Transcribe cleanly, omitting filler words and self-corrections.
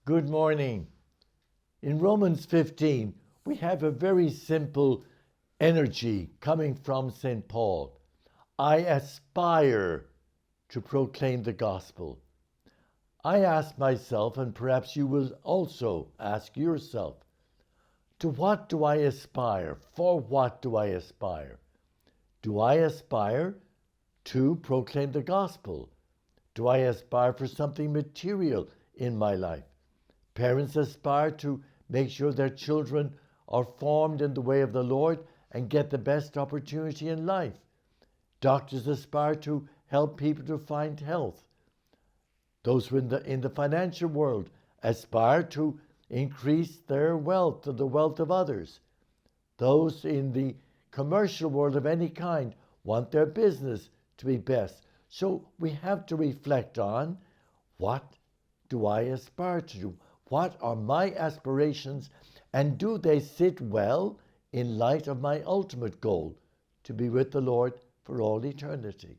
Good morning. In Romans 15, we have a very simple energy coming from St. Paul. I aspire to proclaim the gospel. I ask myself, and perhaps you will also ask yourself, to what do I aspire? For what do I aspire? Do I aspire to proclaim the gospel? Do I aspire for something material in my life? Parents aspire to make sure their children are formed in the way of the Lord and get the best opportunity in life. Doctors aspire to help people to find health. Those who are in the financial world aspire to increase their wealth and the wealth of others. Those in the commercial world of any kind want their business to be best. So we have to reflect on, what do I aspire to do? What are my aspirations, and do they sit well in light of my ultimate goal, to be with the Lord for all eternity?